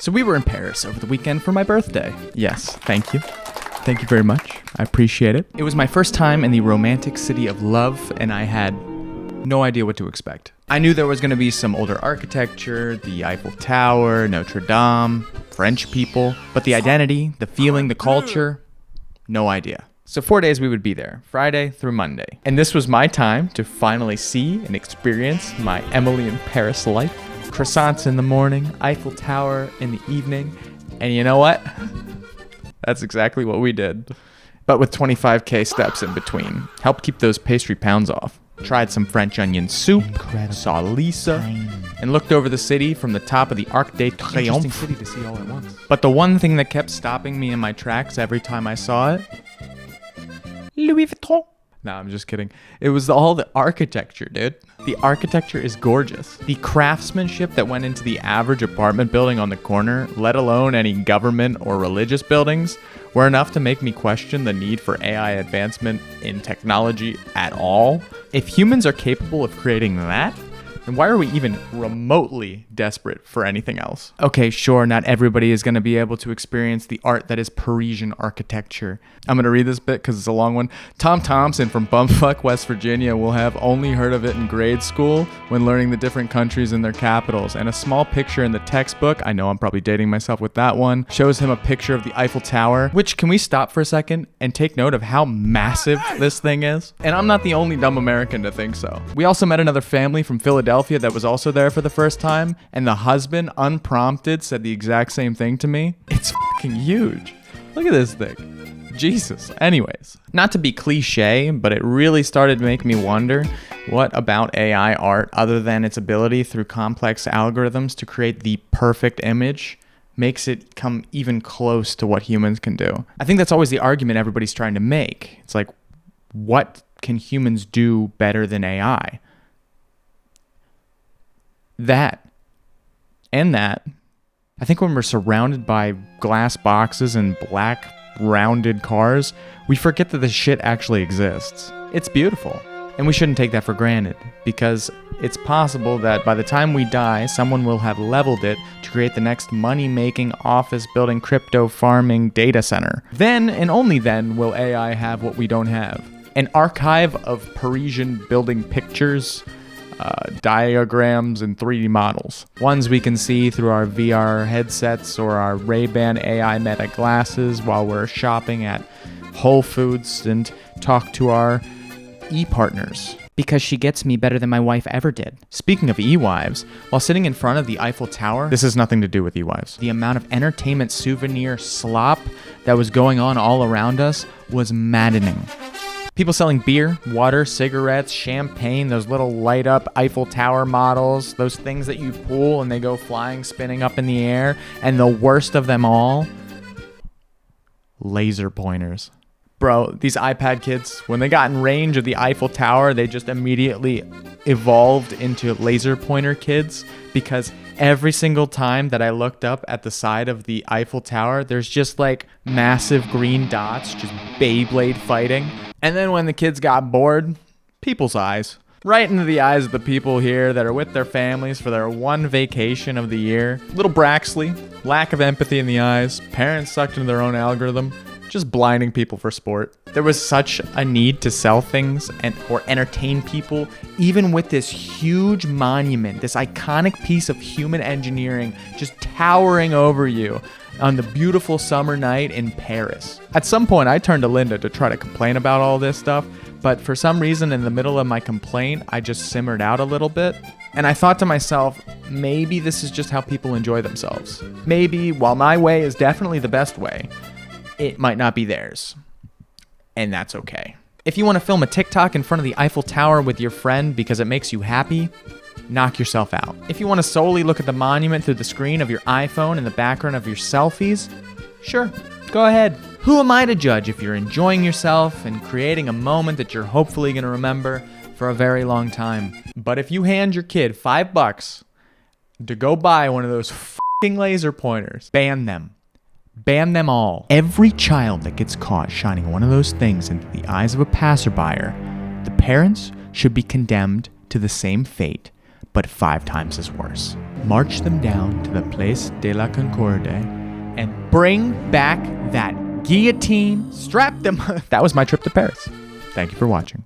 So we were in Paris over the weekend for my birthday. Yes, thank you. Thank you very much. I appreciate it. It was my first time in the romantic city of love, and I had no idea what to expect. I knew there was going to be some older architecture, the Eiffel Tower, Notre Dame, French people, but the identity, the feeling, the culture, no idea. So 4 days we would be there, Friday through Monday. And this was my time to finally see and experience my Emily in Paris life. Croissants in the morning, Eiffel Tower in the evening. And you know what? That's exactly what we did. But with 25K steps in between. Helped keep those pastry pounds off. Tried some French onion soup, saw Lisa, and looked over the city from the top of the Arc de Triomphe. Interesting city to see all at once. But the one thing that kept stopping me in my tracks every time I saw it, Louis Vuitton. No, I'm just kidding. It was all the architecture, dude. The architecture is gorgeous. The craftsmanship that went into the average apartment building on the corner, let alone any government or religious buildings, were enough to make me question the need for AI advancement in technology at all. If humans are capable of creating that, then why are we even remotely desperate for anything else? Okay, sure, not everybody is going to be able to experience the art that is Parisian architecture. I'm going to read this bit because it's a long one. Tom Thompson from Bumfuck, West Virginia will have only heard of it in grade school when learning the different countries and their capitals. And a small picture in the textbook, I know I'm probably dating myself with that one, shows him a picture of the Eiffel Tower, which, can we stop for a second and take note of how massive this thing is? And I'm not the only dumb American to think so. We also met another family from Philadelphia that was also there for the first time, and the husband, unprompted, said the exact same thing to me. It's fucking huge. Look at this thing. Jesus. Anyways, not to be cliche, but it really started to make me wonder, what about AI art, other than its ability through complex algorithms to create the perfect image, makes it come even close to what humans can do? I think that's always the argument everybody's trying to make. It's like, what can humans do better than AI? That. I think when we're surrounded by glass boxes and black rounded cars, we forget that this shit actually exists. It's beautiful. And we shouldn't take that for granted, because it's possible that by the time we die, someone will have leveled it to create the next money-making, office-building, crypto farming data center. Then, and only then, will AI have what we don't have. An archive of Parisian building pictures, diagrams, and 3D models. Ones we can see through our VR headsets or our Ray-Ban AI Meta glasses while we're shopping at Whole Foods and talk to our e-partners. Because she gets me better than my wife ever did. Speaking of e-wives, while sitting in front of the Eiffel Tower, this has nothing to do with e-wives, the amount of entertainment souvenir slop that was going on all around us was maddening. People selling beer, water, cigarettes, champagne, those little light up Eiffel Tower models, those things that you pull and they go flying, spinning up in the air. And the worst of them all, laser pointers. Bro, these iPad kids, when they got in range of the Eiffel Tower, they just immediately evolved into laser pointer kids, because every single time that I looked up at the side of the Eiffel Tower, there's just like massive green dots, just Beyblade fighting. And then when the kids got bored, people's eyes. Right into the eyes of the people here that are with their families for their one vacation of the year. Little Braxley, lack of empathy in the eyes, parents sucked into their own algorithm, just blinding people for sport. There was such a need to sell things or entertain people, even with this huge monument, this iconic piece of human engineering just towering over you on the beautiful summer night in Paris. At some point, I turned to Linda to try to complain about all this stuff, but for some reason in the middle of my complaint, I just simmered out a little bit. And I thought to myself, maybe this is just how people enjoy themselves. Maybe, while my way is definitely the best way, it might not be theirs. And that's okay. If you want to film a TikTok in front of the Eiffel Tower with your friend because it makes you happy, knock yourself out. If you want to solely look at the monument through the screen of your iPhone in the background of your selfies, sure, go ahead. Who am I to judge if you're enjoying yourself and creating a moment that you're hopefully going to remember for a very long time? But if you hand your kid $5 to go buy one of those f***ing laser pointers, ban them. Ban them all. Every child that gets caught shining one of those things into the eyes of a passerby, the parents should be condemned to the same fate but 5 times as worse. March them down to the Place de la Concorde and bring back that guillotine. Strap them. That was my trip to Paris. Thank you for watching.